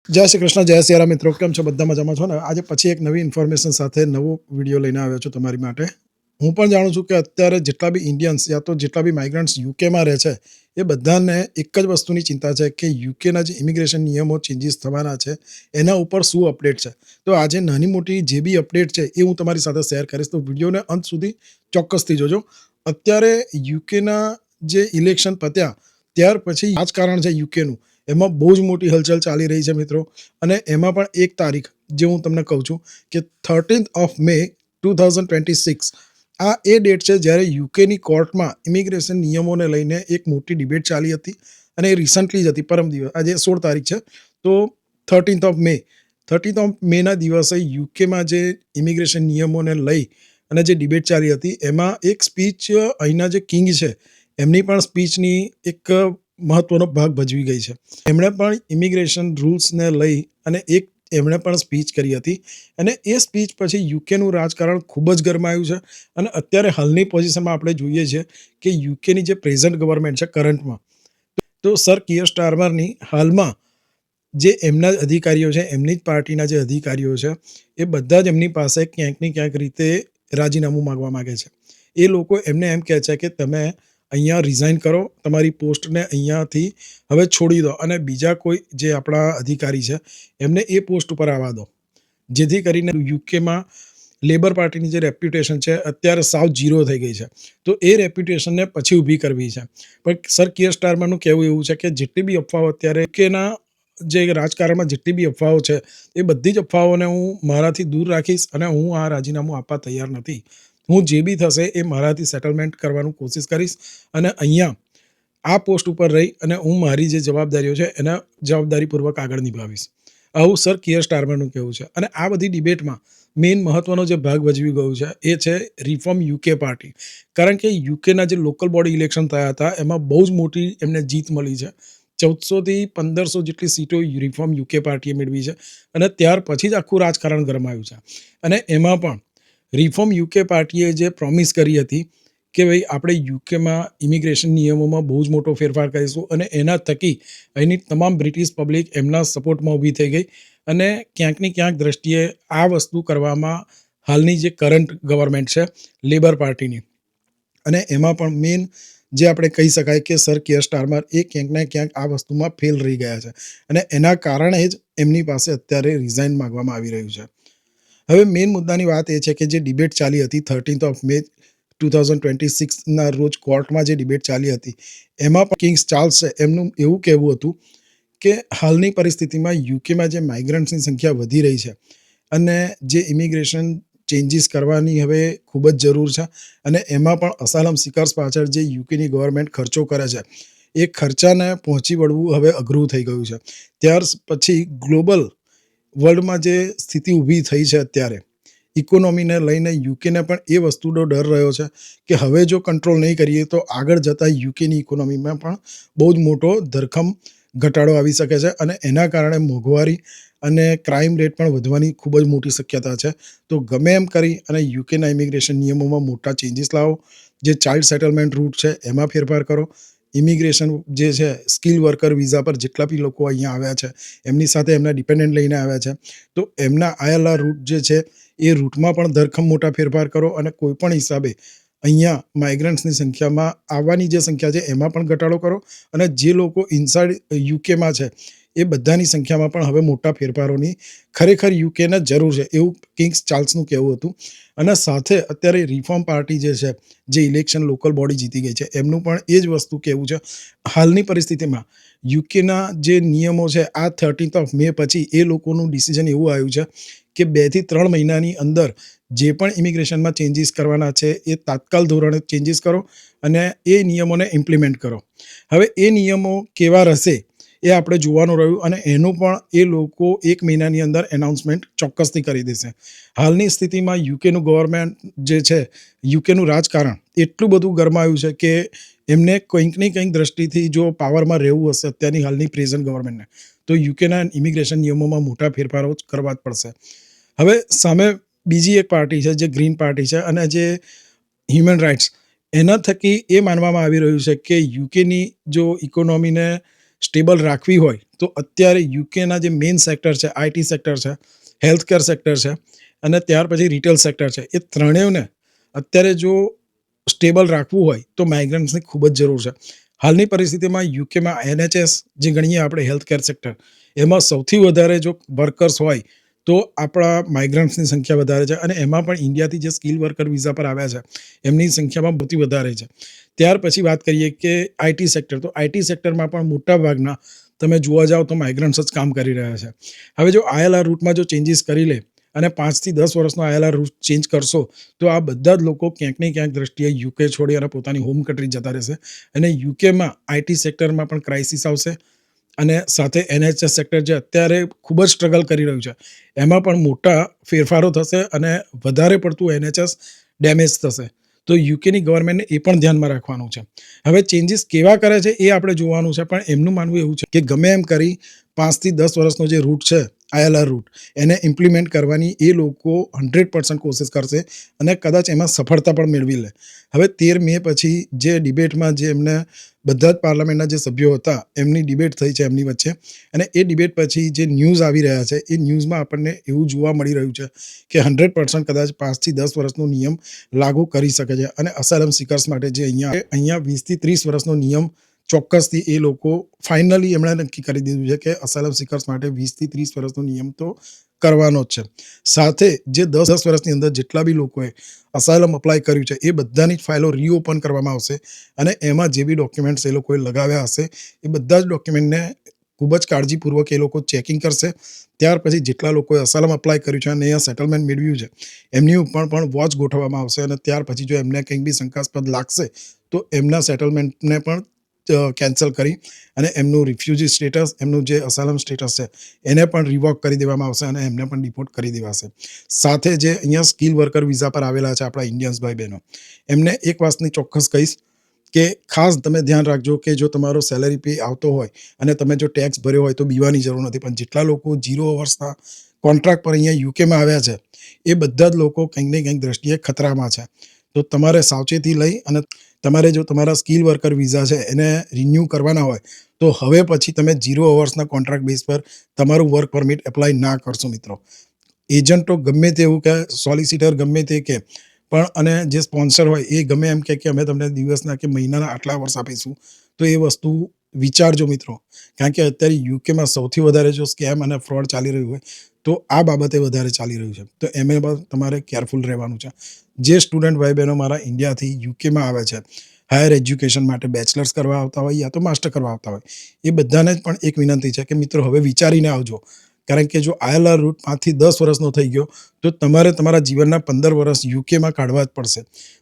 જય શ્રી કૃષ્ણ, જય સિયારામ મિત્રો. કેમ છો? બધા મજામાં છો ને? આજે પછી એક નવી ઇન્ફોર્મેશન સાથે નવો વિડીયો લઈને આવ્યો છું તમારી માટે. હું પણ જાણું છું કે અત્યારે જેટલા બી ઇન્ડિયન્સ યા તો જેટલા બી માઇગ્રન્ટ્સ યુકેમાં રહે છે, એ બધાને એક જ વસ્તુની ચિંતા છે કે યુકેના જે ઇમિગ્રેશન નિયમો ચેન્જીસ થવાના છે, એના ઉપર શું અપડેટ છે. તો આજે નાની મોટી જે બી અપડેટ છે એ હું તમારી સાથે શેર કરીશ. તો વિડીયોને અંત સુધી ચોક્કસથી જોજો. અત્યારે યુકેના જે ઇલેક્શન પત્યા ત્યાર પછી રાજકારણ છે યુકેનું, એમાં બહુ જ મોટી હલચલ ચાલી રહી છે મિત્રો. અને એમાં પણ એક તારીખ જે હું તમને કહું છું કે 13th May 2026 આ એ ડેટ છે જ્યારે યુકેની કોર્ટમાં ઇમિગ્રેશન નિયમોને લઈને એક મોટી ડિબેટ ચાલી હતી. અને એ રિસન્ટલી જ હતી, પરમ દિવસ, આજે 16 તારીખ છે. તો 13th of May ના દિવસે યુકેમાં જે ઇમિગ્રેશન નિયમોને લઈ અને જે ડિબેટ ચાલી હતી એમાં એક સ્પીચ અહીંના જે કિંગ છે એમની પણ સ્પીચની એક મહત્વનો ભાગ ભજવી ગઈ છે. એમણે પણ ઇમિગ્રેશન રૂલ્સને લઈ અને એમણે પણ સ્પીચ કરી હતી. અને એ સ્પીચ પછી યુકેનું રાજકારણ ખૂબ જ ગરમાયું છે. અને અત્યારે હાલની પોઝિશનમાં આપણે જોઈએ છીએ કે યુકેની જે પ્રેઝન્ટ ગવર્મેન્ટ છે કરંટમાં, તો સર કિયર સ્ટારમરની હાલમાં જે એમના અધિકારીઓ છે, એમની જ પાર્ટીના જે અધિકારીઓ છે, એ બધા જ એમની પાસે ક્યાંક ને ક્યાંક રીતે રાજીનામું માંગવા માંગે છે. એ લોકો એમને એમ કહે છે કે તમે અહીંયા રિઝાઇન કરો, તમારી પોસ્ટને અહીંયાથી હવે છોડી દો અને બીજા કોઈ જે આપણા અધિકારી છે એમને એ પોસ્ટ ઉપર આવવા દો, જેથી કરીને યુકેમાં લેબર પાર્ટીની જે રેપ્યુટેશન છે અત્યારે સાવ ઝીરો થઈ ગઈ છે. તો એ રેપ્યુટેશનને પછી ઊભી કરવી છે. પણ સર કિયર સ્ટારમરનું કહેવું એવું છે કે જેટલી બી અફવાઓ અત્યારે યુકેના જે રાજકારણમાં જેટલી બી અફવાઓ છે એ બધી જ અફવાઓને હું મારાથી દૂર રાખીશ અને હું આ રાજીનામું આપવા તૈયાર નથી. હું જે બી થશે એ મારાથી સેટલમેન્ટ કરવાનું કોશિશ કરીશ અને અહીંયા આ પોસ્ટ ઉપર રહી અને હું મારી જે જવાબદારીઓ છે એના જવાબદારીપૂર્વક આગળ નિભાવીશ. આવું સર કિયર સ્ટારમરનું કહેવું છે. અને આ બધી ડિબેટમાં મેઇન મહત્વનો જે ભાગ ભજવી ગયું છે એ છે રિફોર્મ યુકે પાર્ટી. કારણ કે યુકેના જે લોકલ બોડી ઇલેક્શન થયા હતા એમાં બહુ જ મોટી એમને જીત મળી છે. 1400 થી 1500 જેટલી સીટો રિફોર્મ યુકે પાર્ટીએ મેળવી છે. અને ત્યાર પછી જ આખું રાજકારણ ગરમાયું છે. અને એમાં પણ રિફોર્મ યુકે પાર્ટીએ જે પ્રોમિસ કરી હતી કે ભાઈ આપણે યુકેમાં ઇમિગ્રેશન નિયમોમાં બહુ જ મોટો ફેરફાર કરીશું અને એના થકી અહીંની તમામ બ્રિટિશ પબ્લિક એમના સપોર્ટમાં ઊભી થઈ ગઈ. અને ક્યાંક ને ક્યાંક દ્રષ્ટિએ આ વસ્તુ કરવામાં હાલની જે કરંટ ગવર્મેન્ટ છે લેબર પાર્ટીની, અને એમાં પણ મેઇન જે આપણે કહી શકાય કે સર કિયર સ્ટારમર એ ક્યાંક ને ક્યાંક આ વસ્તુમાં ફેલ રહી ગયા છે. અને એના કારણે જ એમની પાસે અત્યારે રિઝાઇન માંગવામાં આવી રહ્યું છે. હવે મેઇન મુદ્દાની વાત એ છે કે જે ડિબેટ ચાલી હતી 13th May 2026ના રોજ કોર્ટમાં જે ડિબેટ ચાલી હતી એમાં પણ કિંગ ચાર્લ્સ છે એમનું એવું કહેવું હતું કે હાલની પરિસ્થિતિમાં યુકેમાં જે માઇગ્રન્ટ્સની સંખ્યા વધી રહી છે અને જે ઇમિગ્રેશન ચેન્જીસ કરવાની હવે ખૂબ જ જરૂર છે. અને એમાં પણ અસાલમ સિકર્સ પાછળ જે યુકેની ગવર્મેન્ટ ખર્ચો કરે છે એ ખર્ચાને પહોંચી વળવું હવે અઘરું થઈ ગયું છે. ત્યાર પછી ગ્લોબલ વર્લ્ડમાં જે સ્થિતિ ઊભી થઈ છે અત્યારે ઇકોનોમીને લઈને યુકેને પણ એ વસ્તુનો ડર રહ્યો છે કે હવે જો કંટ્રોલ નહીં કરીએ તો આગળ જતાં યુકેની ઇકોનોમીમાં પણ બહુ જ મોટો ધરખમ ઘટાડો આવી શકે છે. અને એના કારણે મોંઘવારી અને ક્રાઇમ રેટ પણ વધવાની ખૂબ જ મોટી શક્યતા છે. તો ગમે એમ કરી અને યુકેના ઇમિગ્રેશન નિયમોમાં મોટા ચેન્જીસ લાવો. જે ચાઇલ્ડ સેટલમેન્ટ રૂટ છે એમાં ફેરફાર કરો. ઇમિગ્રેશન જે છે સ્કિલ વર્કર વિઝા પર જેટલા બી લોકો અહીંયા આવ્યા છે એમની સાથે એમના ડિપેન્ડન્ટ લઈને આવ્યા છે, તો એમના આયેલા રૂટ જે છે એ રૂટમાં પણ ધરખમ મોટા ફેરફાર કરો. અને કોઈ પણ હિસાબે અહીંયા માઇગ્રન્ટ્સની સંખ્યામાં આવવાની જે સંખ્યા છે એમાં પણ ઘટાડો કરો. અને જે લોકો ઇનસાઇડ યુકેમાં છે એ બધાની સંખ્યામાં પણ હવે મોટા ફેરફારોની ખરેખર યુકેને જરૂર છે, એવું કિંગ ચાર્લ્સનું કહેવું હતું. અને સાથે અત્યારે રિફોર્મ પાર્ટી જે છે, જે ઇલેક્શન લોકલ બોડી જીતી ગઈ છે, એમનું પણ એ જ વસ્તુ કહેવું છે. હાલની પરિસ્થિતિમાં યુકેના જે નિયમો છે આ 13th May પછી એ લોકોનું ડિસિઝન એવું આવ્યું છે કે 2 થી 3 મહિનાની અંદર જે પણ ઇમિગ્રેશનમાં ચેન્જીસ કરવાના છે એ તાત્કાલ ધોરણે ચેન્જીસ કરો અને એ નિયમોને ઇમ્પ્લિમેન્ટ કરો. હવે એ નિયમો કેવા રહેશે એ આપણે જોવાનું રહ્યું અને એનું પણ એ લોકો 1 મહિનાની અંદર એનાઉન્સમેન્ટ ચોક્કસથી કરી દેશે. હાલની સ્થિતિમાં યુકેનું ગવર્મેન્ટ જે છે, યુકેનું રાજકારણ એટલું બધું ગરમાયું છે કે એમને કંઈક ને કંઈક દ્રષ્ટિથી જો પાવરમાં રહેવું હશે અત્યારની હાલની પ્રેઝન્ટ ગવર્મેન્ટને, તો યુકેના ઇમિગ્રેશન નિયમોમાં મોટા ફેરફારો કરવા જ પડશે. હવે સામે બીજી એક પાર્ટી છે જે ગ્રીન પાર્ટી છે અને જે હ્યુમન રાઇટ્સ, એના થકી એ માનવામાં આવી રહ્યું છે કે યુકેની જો ઇકોનોમીને સ્ટેબલ રાખવી હોય તો અત્યારે યુકેના જે મેઇન સેક્ટર છે, આઈટી સેક્ટર છે, હેલ્થકેર સેક્ટર છે અને ત્યાર પછી રિટેલ સેક્ટર છે, એ ત્રણેયને અત્યારે જો સ્ટેબલ રાખવું હોય તો માઇગ્રન્ટ્સની ખૂબ જ જરૂર છે. હાલની પરિસ્થિતિમાં યુકેમાં NHS જે ગણીએ આપણે હેલ્થકેર સેક્ટર, એમાં સૌથી વધારે જો વર્કર્સ હોય તો આપણા માઇગ્રન્ટ્સની સંખ્યા વધારે છે અને એમાં પણ ઇન્ડિયાથી જે સ્કિલ વર્કર વિઝા પર આવ્યા છે એમની સંખ્યામાં સૌથી વધારે છે. ત્યાર પછી વાત કરીએ કે આઈટી સેક્ટર, તો આઈટી સેક્ટરમાં પણ મોટા ભાગના તમે જોવા જાઓ તો માઇગ્રન્ટ્સ જ કામ કરી રહ્યા છે. હવે જો ILR રૂટમાં જો ચેન્જીસ કરી લે અને 5 થી 10 વર્ષનો ILR રૂટ ચેન્જ કરશો તો આ બધા જ લોકો ક્યાંક ને ક્યાંક દ્રષ્ટિએ યુકે છોડી અને પોતાની હોમ કન્ટ્રી જતા રહેશે અને યુકેમાં આઈટી સેક્ટરમાં પણ ક્રાઇસિસ આવશે અને સાથે NHS સેક્ટર જે અત્યારે ખૂબ જ સ્ટ્રગલ કરી રહ્યું છે એમાં પણ મોટા ફેરફારો થશે અને વધારે પડતું NHS ડેમેજ થશે. તો યુકેની ગવર્મેન્ટને એ પણ ધ્યાનમાં રાખવાનું છે. હવે ચેન્જીસ કેવા કરે છે એ આપણે જોવાનું છે, પણ એમનું માનવું એવું છે કે ગમે એમ કરી 5 થી 10 વર્ષનો જે રૂટ છે ILR રૂટ, એને ઇમ્પ્લિમેન્ટ કરવાની એ લોકો 100% કોશિશ કરશે અને કદાચ એમાં સફળતા પણ મેળવી લે. હવે 13 મે પછી જે ડિબેટમાં જે એમને બધા જ પાર્લામેન્ટના જે સભ્યો હતા એમની ડિબેટ થઈ છે એમની વચ્ચે અને એ ડિબેટ પછી જે ન્યૂઝ આવી રહ્યા છે એ ન્યૂઝમાં આપણને એવું જોવા મળી રહ્યું છે કે 100% કદાચ 5 થી 10 વર્ષનો નિયમ લાગુ કરી શકે છે અને અસાયલમ સિકર્સ માટે જે અહીંયા 20 થી 30 વર્ષનો નિયમ ચોક્કસથી એ લોકો ફાઇનલી એમણે નક્કી કરી દીધું છે કે અસાયલમ સિકર્સ માટે 20 થી 30 વર્ષનો નિયમ તો કરવાનો જ છે. સાથે જે 10 વર્ષની અંદર જેટલા બી લોકોએ અસાયલમ અપ્લાય કર્યું છે એ બધાની જ ફાઇલો રીઓપન કરવામાં આવશે અને એમાં જે બી ડોક્યુમેન્ટ્સ એ લોકોએ લગાવ્યા હશે એ બધા જ ડોક્યુમેન્ટને ખૂબ જ કાળજીપૂર્વક એ લોકો ચેકિંગ કરશે. ત્યાર પછી જેટલા લોકોએ અસાયલમ અપ્લાય કર્યું છે અને અહીંયા સેટલમેન્ટ મેળવ્યું છે એમની ઉપર પણ વોચ ગોઠવવામાં આવશે અને ત્યાર પછી જો એમને કંઈક બી શંકાસ્પદ લાગશે તો એમના સેટલમેન્ટને પણ કેન્સલ કરી અને એમનું રિફ્યુજી સ્ટેટસ, એમનું જે અસાયલમ સ્ટેટસ છે એને પણ રિવોક કરી દેવામાં આવશે અને એમને પણ ડિપોર્ટ કરી દેવાશે. સાથે જે અહીંયા સ્કિલ વર્કર વિઝા પર આવેલા છે આપણા ઇન્ડિયન્સ ભાઈ બહેનો, એમને એક વાતની ચોક્કસ કહીશ કે ખાસ તમે ધ્યાન રાખજો કે જો તમારો સેલરી પે આવતો હોય અને તમે જો ટેક્સ ભર્યો હોય તો બીવાની જરૂર નથી, પણ જેટલા લોકો 0 વર્ષના કોન્ટ્રાક્ટ પર અહીંયા યુકેમાં આવ્યા છે એ બધા જ લોકો કંઈક ને કંઈક દ્રષ્ટિએ ખતરામાં છે. તો તમારે સાવચેતી લઈ અને તમારે જો તમારા સ્કિલ વર્કર વિઝા છે એને રિન્યૂ કરવાના હોય તો હવે પછી તમે 0 અવર્સના કોન્ટ્રાક્ટ બેઝ પર તમારું વર્ક પરમિટ એપ્લાય ના કરશો મિત્રો. એજન્ટો ગમે તેવું કે સોલિસિટર ગમે તે કે પણ અને જે સ્પોન્સર હોય એ ગમે એમ કે અમે તમને દિવસના કે મહિનાના આટલા વર્ષ આપીશું, તો એ વસ્તુ વિચારજો મિત્રો. કારણ કે અત્યારે યુકેમાં સૌથી વધારે જો સ્કેમ અને ફ્રોડ ચાલી રહ્યું હોય તો આ બાબતે વધારે ચાલી રહ્યું છે. તો એમાં પણ તમારે કેરફુલ રહેવાનું છે. જે સ્ટુડન્ટ ભાઈ બહેનો મારા ઇન્ડિયાથી યુકેમાં આવે છે હાયર એજ્યુકેશન માટે, બેચલર્સ કરવા આવતા હોય યા તો માસ્ટર કરવા આવતા હોય, એ બધાને જ પણ એક વિનંતી છે કે મિત્રો હવે વિચારીને આવજો. કારણ કે જો ILR રૂટ 5 થી 10 વર્ષનો થઈ ગયો તો તમારે તમારા જીવનના 15 વર્ષ યુકેમાં કાઢવા જ પડશે.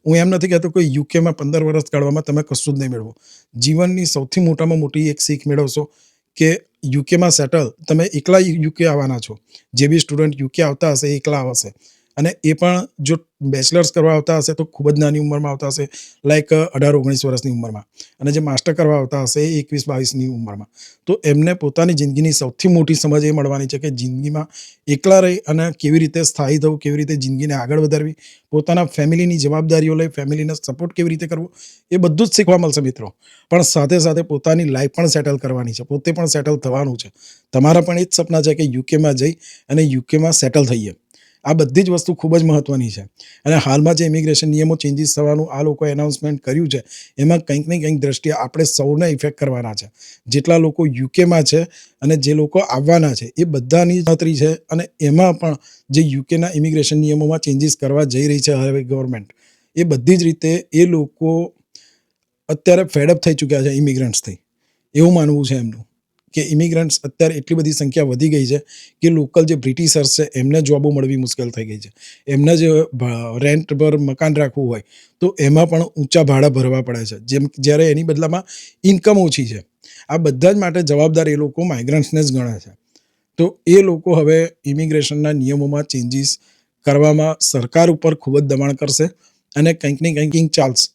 હું એમ નથી કહેતો કે યુકેમાં 15 વર્ષ કાઢવામાં તમે કશું જ નહીં મેળવો. જીવનની સૌથી મોટામાં મોટી એક શીખ મેળવશો કે યુકેમાં સેટલ તમે એકલા યુકે આવવાના છો. જે બી સ્ટુડન્ટ યુકે આવતા હશે એ એકલા આવશે અને એ પણ જો બેચલર્સ કરવા આવતા હશે તો ખૂબ જ નાની ઉંમરમાં આવતા હશે, લાઈક 18-19 વર્ષની ઉંમરમાં, અને જે માસ્ટર કરવા આવતા હશે એ 21-22ની ઉંમરમાં. તો એમને પોતાની જિંદગીની સૌથી મોટી સમજ એ મળવાની છે કે જિંદગીમાં એકલા રહી અને કેવી રીતે સ્થાયી થવું, કેવી રીતે જિંદગીને આગળ વધારવી, પોતાના ફેમિલીની જવાબદારીઓ લઈ ફેમિલીને સપોર્ટ કેવી રીતે કરવો, એ બધું જ શીખવા મળશે મિત્રો. પણ સાથે સાથે પોતાની લાઈફ પણ સેટલ કરવાની છે, પોતે પણ સેટલ થવાનું છે. તમારા પણ એ જ સપના છે કે યુકેમાં જઈ અને યુકેમાં સેટલ થઈએ. આ બધી જ વસ્તુ ખૂબ જ મહત્વની છે અને હાલમાં જે ઇમિગ્રેશન નિયમો ચેન્જીસ થવાનું આ લોકોએ એનાઉન્સમેન્ટ કર્યું છે એમાં કંઈક ને કંઈક દ્રષ્ટિએ આપણે સૌને ઇફેક્ટ કરવાના છે. જેટલા લોકો યુકેમાં છે અને જે લોકો આવવાના છે એ બધાની ગણતરી છે અને એમાં પણ જે યુકેના ઇમિગ્રેશન નિયમોમાં ચેન્જીસ કરવા જઈ રહી છે હવે ગવર્મેન્ટ, એ બધી જ રીતે એ લોકો અત્યારે ફેડઅપ થઈ ચૂક્યા છે ઇમિગ્રન્ટ્સથી. એવું માનવું છે એમનું કે ઇમિગ્રન્ટ્સ અત્યારે એટલી બધી સંખ્યા વધી ગઈ છે કે લોકલ જે બ્રિટિશર્સ છે એમને જોબો મળવી મુશ્કેલ થઈ ગઈ છે. એમને જે રેન્ટ પર મકાન રાખવું હોય તો એમાં પણ ઊંચા ભાડા ભરવા પડે છે, જેમ જ્યારે એની બદલામાં ઇન્કમ ઓછી છે. આ બધા જ માટે જવાબદાર એ લોકો માઇગ્રન્ટ્સને જ ગણે છે. તો એ લોકો હવે ઇમિગ્રેશનના નિયમોમાં ચેન્જીસ કરવામાં સરકાર ઉપર ખૂબ જ દબાણ કરશે અને કંઈક ને કંઈક ચાલશે.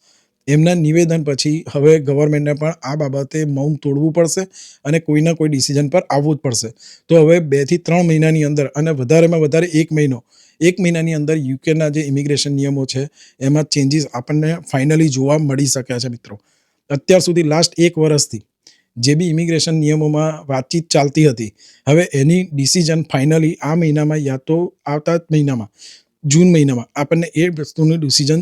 એમના નિવેદન પછી હવે ગવર્મેન્ટને પણ આ બાબતે મૌન તોડવું પડશે અને કોઈના કોઈ ડિસિઝન પર આવવું જ પડશે. તો હવે 2 થી 3 મહિનાની અંદર અને વધારેમાં વધારે 1 મહિનાની અંદર યુકેના જે ઇમિગ્રેશન નિયમો છે એમાં ચેન્જીસ આપણને ફાઇનલી જોવા મળી શકે છે મિત્રો. અત્યાર સુધી લાસ્ટ 1 વર્ષથી જે બી ઇમિગ્રેશન નિયમોમાં વાતચીત ચાલતી હતી, હવે એની ડિસિઝન ફાઇનલી આ મહિનામાં યા તો આવતા જ મહિનામાં જૂન મહિનામાં આપણને એ વસ્તુનું ડિસિઝન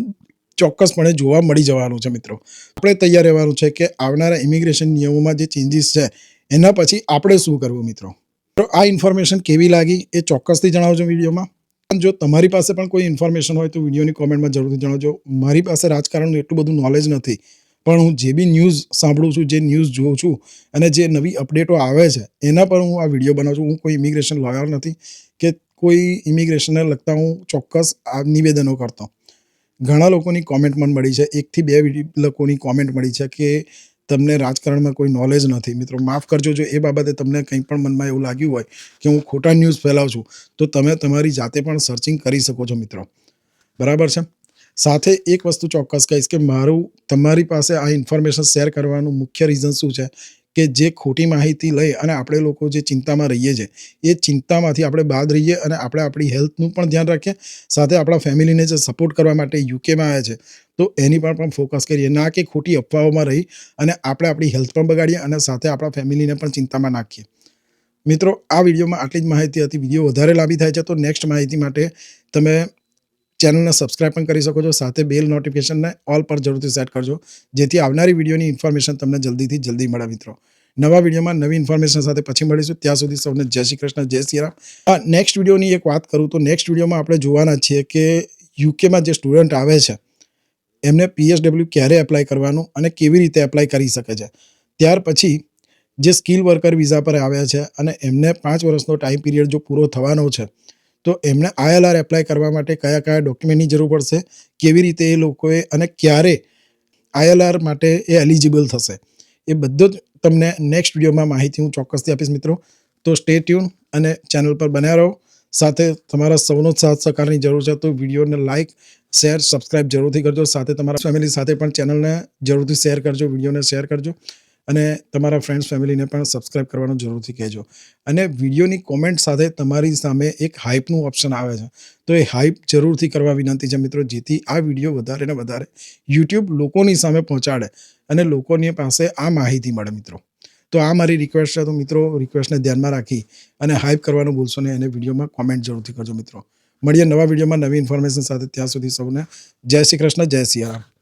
ચોક્કસપણે જોવા મળી જવાનું છે મિત્રો. આપણે તૈયાર રહેવાનું છે કે આવનારા ઇમિગ્રેશન નિયમોમાં જે ચેન્જીસ છે એના પછી આપણે શું કરવું મિત્રો. તો આ ઇન્ફોર્મેશન કેવી લાગી એ ચોક્કસથી જણાવજો વિડીયોમાં. જો તમારી પાસે પણ કોઈ ઇન્ફોર્મેશન હોય તો વિડીયોની કોમેન્ટમાં જરૂરથી જણાવજો. મારી પાસે રાજકારણનું એટલું બધું નોલેજ નથી, પણ હું જે બી ન્યૂઝ સાંભળું છું, જે ન્યૂઝ જોઉં છું અને જે નવી અપડેટો આવે છે એના પર હું આ વિડીયો બનાવું છું. હું કોઈ ઇમિગ્રેશન લોયર નથી કે કોઈ ઇમિગ્રેશનને લગતા હું ચોક્કસ આ નિવેદનો કરતો. ઘણા લોકોની કોમેન્ટ પણ મળી છે, 1 થી 2 લોકોની કોમેન્ટ મળી છે કે તમને રાજકારણમાં કોઈ નોલેજ નથી. મિત્રો માફ કરજો જો એ બાબતે તમને કંઈ પણ મનમાં એવું લાગ્યું હોય કે હું ખોટા ન્યૂઝ ફેલાવું છું, તો તમે તમારી જાતે પણ સર્ચિંગ કરી શકો છો મિત્રો. બરાબર છે. સાથે એક વસ્તુ ચોક્કસ કહીશ કે મારું તમારી પાસે આ ઇન્ફોર્મેશન શેર કરવાનું મુખ્ય રીઝન શું છે કે જે ખોટી માહિતી લઈ અને આપણે લોકો જે ચિંતામાં રહીએ છીએ એ ચિંતામાંથી આપણે બાદ રહીએ અને આપણે આપણી હેલ્થનું પણ ધ્યાન રાખીએ, સાથે આપણા ફેમિલીને જે સપોર્ટ કરવા માટે યુકેમાં આવ્યા છે તો એની પર પણ ફોકસ કરીએ, ના કે ખોટી અફવાઓમાં રહી અને આપણે આપણી હેલ્થ પણ બગાડીએ અને સાથે આપણા ફેમિલીને પણ ચિંતામાં નાખીએ. મિત્રો આ વિડીયોમાં આટલી જ માહિતી હતી. વિડીયો વધારે લાંબી થાય છે તો નેક્સ્ટ માહિતી માટે તમે ચેનલને સબસ્ક્રાઇબ પણ કરી શકો છો, સાથે બેલ નોટિફિકેશનને ઓલ પર જરૂરથી સેટ કરજો જેથી આવનારી વિડીયોની ઇન્ફોર્મેશન તમને જલ્દીથી જલ્દી મળે મિત્રો. નવા વિડીયોમાં નવી ઇન્ફોર્મેશન સાથે પછી મળીશું. ત્યાં સુધી સૌને જય શ્રી કૃષ્ણ, જય શ્રી રામ. નેક્સ્ટ વિડીયોની એક વાત કરું તો નેક્સ્ટ વિડીયોમાં આપણે જોવાના છીએ કે યુકેમાં જે સ્ટુડન્ટ આવે છે એમને PSW ક્યારે એપ્લાય કરવાનું અને કેવી રીતે એપ્લાય કરી શકે છે. ત્યાર પછી જે સ્કિલ વર્કર વિઝા પર આવ્યા છે અને એમને 5 વર્ષનો ટાઈમ પીરિયડ જો પૂરો થવાનો છે તો એમને ILR એપ્લાય કરવા માટે કયા કયા ડોક્યુમેન્ટની જરૂર પડશે, કેવી રીતે એ લોકોએ અને ક્યારે ILR માટે એ એલિજિબલ થશે, એ બધું જ તમને નેક્સ્ટ વિડીયોમાં માહિતી હું ચોક્કસથી આપીશ મિત્રો. તો સ્ટે ટ્યુન અને ચેનલ પર બન્યા રહો. સાથે તમારા સૌનો સાથ સહકારની જરૂર છે તો વિડીયોને લાઇક, શેર, સબસ્ક્રાઇબ જરૂરથી કરજો. સાથે તમારા ફેમિલી સાથે પણ ચેનલને જરૂરથી શેર કરજો, વિડીયોને શેર કરજો અને તમારા ફ્રેન્ડ્સ ફેમિલીને પણ સબસ્ક્રાઇબ કરવાનું જરૂરથી કહેજો. અને વિડીયોની કોમેન્ટ સાથે તમારી સામે એક હાઇપનું ઓપ્શન આવે છે તો એ હાઇપ જરૂરથી કરવા વિનંતી છે મિત્રો, જેથી આ વિડીયો વધારે ને વધારે યુટ્યુબ લોકોની સામે પહોંચાડે અને લોકોની પાસે આ માહિતી મળે મિત્રો. તો આ મારી રિક્વેસ્ટ છે. તો મિત્રો રિક્વેસ્ટને ધ્યાનમાં રાખી અને હાઇપ કરવાનું ભૂલશો નહીં અને વિડીયોમાં કોમેન્ટ જરૂરથી કરજો મિત્રો. મળીએ નવા વિડીયોમાં નવી ઇન્ફોર્મેશન સાથે. ત્યાં સુધી સૌને જય શ્રી કૃષ્ણ, જય સિયા રામ.